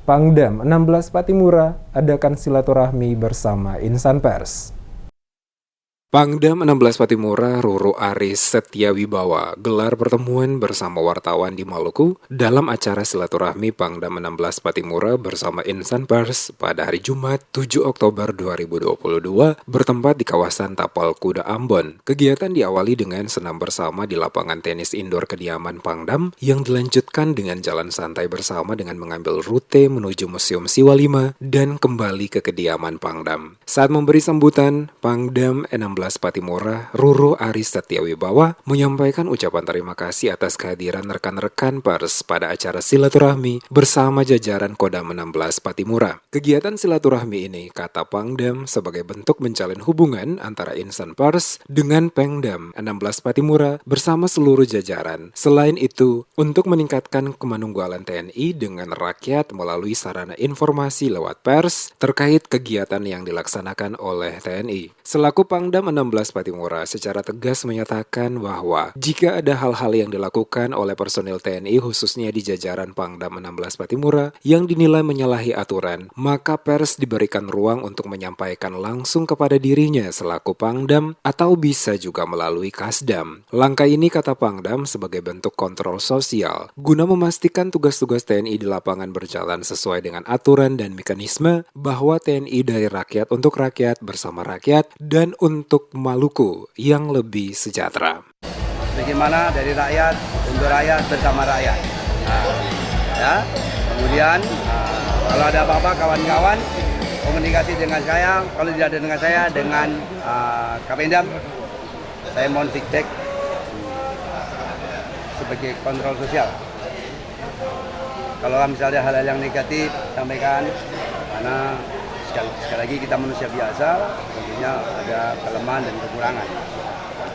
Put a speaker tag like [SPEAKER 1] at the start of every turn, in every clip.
[SPEAKER 1] Pangdam 16 Patimura adakan silaturahmi bersama insan pers. Pangdam 16 Patimura Roro Aris Setiawibawa gelar pertemuan bersama wartawan di Maluku dalam acara silaturahmi Pangdam 16 Patimura bersama insan pers pada hari Jumat 7 Oktober 2022 bertempat di kawasan Tapal Kuda Ambon. Kegiatan diawali dengan senam bersama di lapangan tenis indoor kediaman Pangdam yang dilanjutkan dengan jalan santai bersama dengan mengambil rute menuju Museum Siwa 5 dan kembali ke kediaman Pangdam. Saat memberi sambutan, Pangdam 16 Patimura Roro Aris Setiawibawa menyampaikan ucapan terima kasih atas kehadiran rekan-rekan pers pada acara silaturahmi bersama jajaran Kodam 16 Patimura. Kegiatan silaturahmi ini, kata Pangdam, sebagai bentuk menjalin hubungan antara insan pers dengan Pangdam 16 Patimura bersama seluruh jajaran. Selain itu, untuk meningkatkan kemanunggalan TNI dengan rakyat melalui sarana informasi lewat pers terkait kegiatan yang dilaksanakan oleh TNI. Selaku Pangdam 16 Patimura secara tegas menyatakan bahwa jika ada hal-hal yang dilakukan oleh personil TNI khususnya di jajaran Pangdam 16 Patimura yang dinilai menyalahi aturan, maka pers diberikan ruang untuk menyampaikan langsung kepada dirinya selaku Pangdam atau bisa juga melalui Kasdam. Langkah ini, kata Pangdam, sebagai bentuk kontrol sosial guna memastikan tugas-tugas TNI di lapangan berjalan sesuai dengan aturan dan mekanisme bahwa TNI dari rakyat untuk rakyat bersama rakyat dan untuk Maluku yang lebih sejahtera.
[SPEAKER 2] Bagaimana dari rakyat untuk rakyat bersama rakyat. Kemudian kalau ada apa-apa kawan-kawan komunikasi dengan saya, kalau tidak ada dengan saya dengan Kapendam, saya mohon feedback sebagai kontrol sosial. Kalau misalnya hal-hal yang negatif sampaikan, karena sekali lagi kita manusia biasa, tentunya ada kelemahan dan kekurangan.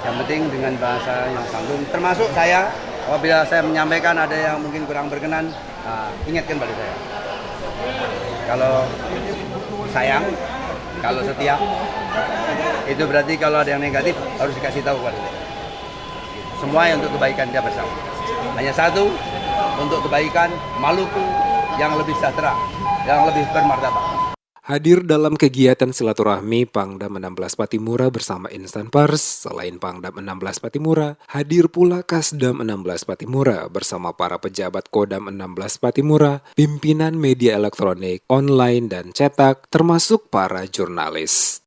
[SPEAKER 2] Yang penting dengan bahasa yang santun, termasuk saya, apabila saya menyampaikan ada yang mungkin kurang berkenan, ingatkan pada saya. Kalau sayang, kalau setia, itu berarti kalau ada yang negatif harus dikasih tahu kepada saya. Semua yang untuk kebaikan dia bersama. Hanya satu, untuk kebaikan Maluku yang lebih sejahtera, yang lebih bermartabat.
[SPEAKER 1] Hadir dalam kegiatan silaturahmi Pangdam 16 Patimura bersama insan pers, selain Pangdam 16 Patimura, hadir pula Kasdam 16 Patimura bersama para pejabat Kodam 16 Patimura, pimpinan media elektronik, online dan cetak, termasuk para jurnalis.